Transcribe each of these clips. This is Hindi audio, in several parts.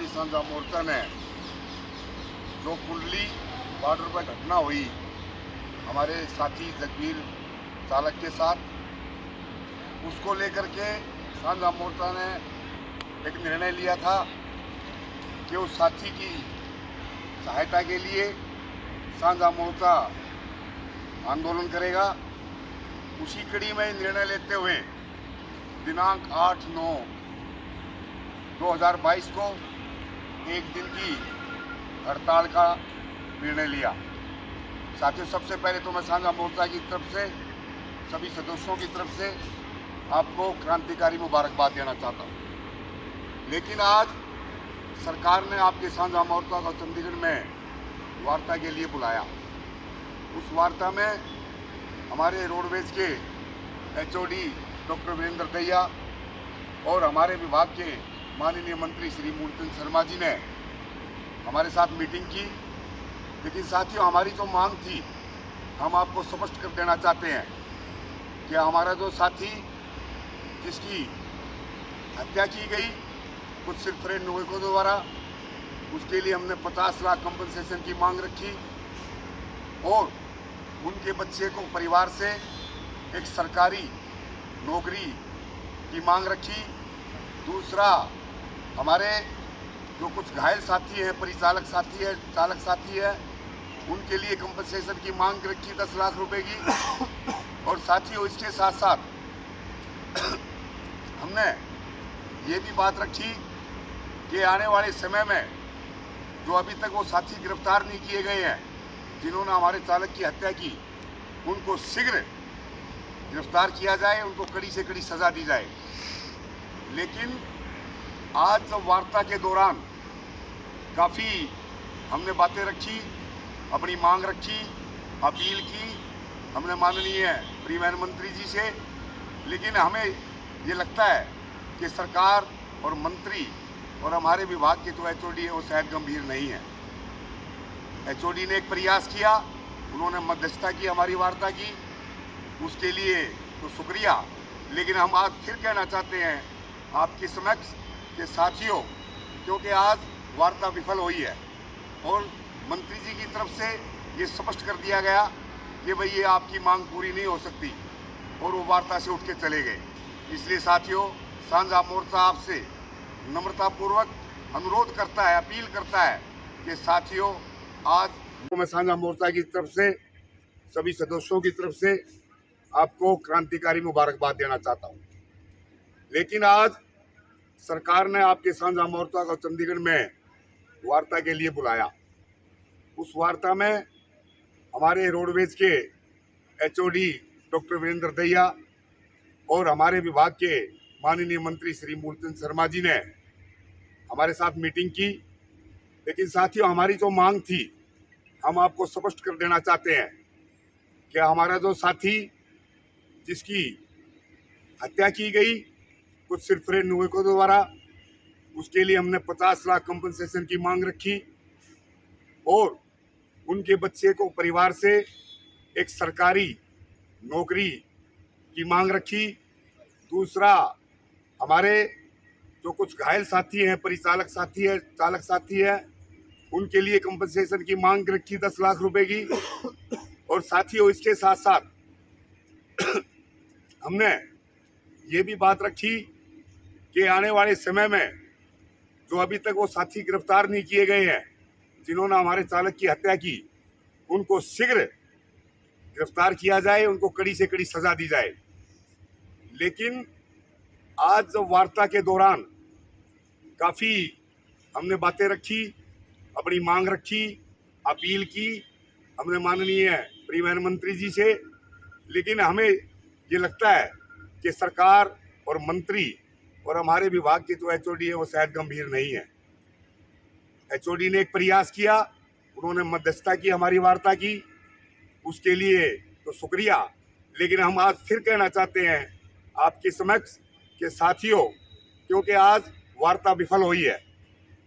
हमारी साझा मोर्चा ने जो कुंडली बॉर्डर पर घटना हुई हमारे साथी जगबीर चालक के साथ, उसको लेकर के साझा मोर्चा ने एक निर्णय लिया था कि उस साथी की सहायता के लिए साझा मोर्चा आंदोलन करेगा। उसी कड़ी में निर्णय लेते हुए दिनांक 8/9/2022 को एक दिन की हड़ताल का निर्णय लिया। साथियों, सबसे पहले तो मैं साझा मोर्चा की तरफ से सभी सदस्यों की तरफ से आपको क्रांतिकारी मुबारकबाद देना चाहता हूँ। लेकिन आज सरकार ने आपके साझा मोर्चा को चंडीगढ़ में वार्ता के लिए बुलाया। उस वार्ता में हमारे रोडवेज के HOD डॉक्टर वीरेंद्र दहिया और हमारे विभाग के माननीय मंत्री श्री मूलचंद शर्मा जी ने हमारे साथ मीटिंग की। लेकिन साथियों, हमारी जो मांग थी हम आपको स्पष्ट कर देना चाहते हैं कि हमारा जो साथी जिसकी हत्या की गई कुछ सिरफरेब नागरिकों द्वारा, उसके लिए हमने 50 लाख कंपनसेशन की मांग रखी और उनके बच्चे को परिवार से एक सरकारी नौकरी की मांग रखी। दूसरा, हमारे जो कुछ घायल साथी हैं, परिचालक साथी है, चालक साथी है, उनके लिए कंपनसेशन की मांग रखी 10 लाख रुपए की। और साथियों, इसके साथ साथ हमने ये भी बात रखी कि आने वाले समय में जो अभी तक वो साथी गिरफ्तार नहीं किए गए हैं जिन्होंने हमारे चालक की हत्या की, उनको शीघ्र गिरफ्तार किया जाए, उनको कड़ी से कड़ी सजा दी जाए। लेकिन आज जब वार्ता के दौरान काफ़ी हमने बातें रखी, अपनी मांग रखी, अपील की हमने माननीय परिवहन मंत्री जी से। लेकिन हमें ये लगता है कि सरकार और मंत्री और हमारे विभाग के जो HOD है वो शायद गंभीर नहीं है। HOD ने एक प्रयास किया, उन्होंने मध्यस्थता की, हमारी वार्ता की, उसके लिए तो शुक्रिया। लेकिन हम आज फिर कहना चाहते हैं आपके समक्ष कि साथियों, क्योंकि आज वार्ता विफल हुई है और मंत्री जी की तरफ से ये स्पष्ट कर दिया गया कि भाई ये आपकी मांग पूरी नहीं हो सकती और वो वार्ता से उठ के चले गए। इसलिए साथियों, साझा मोर्चा आपसे नम्रतापूर्वक अनुरोध करता है, अपील करता है कि साथियों, आज मैं साझा मोर्चा की तरफ से सभी सदस्यों की तरफ से आपको क्रांतिकारी मुबारकबाद देना चाहता हूँ। लेकिन आज सरकार ने आपके साझा मोर्चा को चंडीगढ़ में वार्ता के लिए बुलाया। उस वार्ता में हमारे रोडवेज के HOD डॉक्टर वीरेंद्र दहिया और हमारे विभाग के माननीय मंत्री श्री मूलचंद शर्मा जी ने हमारे साथ मीटिंग की। लेकिन साथियों, हमारी जो मांग थी हम आपको स्पष्ट कर देना चाहते हैं कि हमारा जो साथी जिसकी हत्या की गई कुछ सिरफरेब नागरिकों द्वारा, उसके लिए हमने 50 लाख कंपनसेशन की मांग रखी और उनके बच्चे को परिवार से एक सरकारी नौकरी की मांग रखी। दूसरा, हमारे जो कुछ घायल साथी हैं, परिचालक साथी है, चालक साथी है, उनके लिए कंपनसेशन की मांग रखी 10 लाख रुपए की। और साथियों, इसके साथ साथ हमने ये भी बात रखी कि आने वाले समय में जो अभी तक वो साथी गिरफ्तार नहीं किए गए हैं जिन्होंने हमारे चालक की हत्या की, उनको शीघ्र गिरफ्तार किया जाए, उनको कड़ी से कड़ी सजा दी जाए। लेकिन आज जब वार्ता के दौरान काफ़ी हमने बातें रखी, अपनी मांग रखी, अपील की हमने माननीय परिवहन मंत्री जी से। लेकिन हमें ये लगता है कि सरकार और मंत्री और हमारे विभाग के जो HOD है वो शायद गंभीर नहीं है। HOD ने एक प्रयास किया, उन्होंने मध्यस्थता की, हमारी वार्ता की, उसके लिए तो शुक्रिया। लेकिन हम आज फिर कहना चाहते हैं आपके समक्ष कि साथियों, क्योंकि आज वार्ता विफल हुई है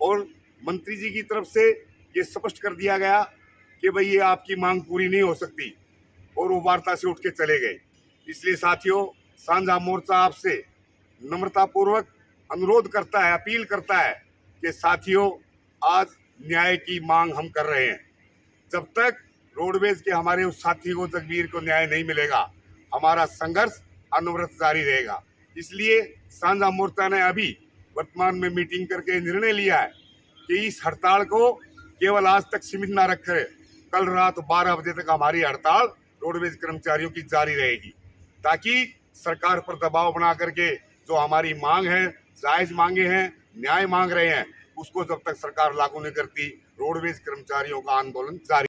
और मंत्री जी की तरफ से ये स्पष्ट कर दिया गया कि भाई ये आपकी मांग पूरी नहीं हो सकती और वो वार्ता से उठ के चले गए। इसलिए साथियों, साझा मोर्चा आपसे नम्रतापूर्वक अनुरोध करता है, अपील करता है कि साथियों, आज न्याय की मांग हम कर रहे हैं। जब तक रोडवेज के हमारे उस साथी को, जगबीर को न्याय नहीं मिलेगा, हमारा संघर्ष अनवरत जारी रहेगा। इसलिए सांझा मोर्चा ने अभी वर्तमान में मीटिंग करके निर्णय लिया है कि इस हड़ताल को केवल आज तक सीमित न रखकर कल रात 12 बजे तक हमारी हड़ताल रोडवेज कर्मचारियों की जारी रहेगी, ताकि सरकार पर दबाव बना करके जो हमारी मांग है, जायज मांगे हैं, न्याय मांग रहे हैं, उसको जब तक सरकार लागू नहीं करती, रोडवेज कर्मचारियों का आंदोलन जारी।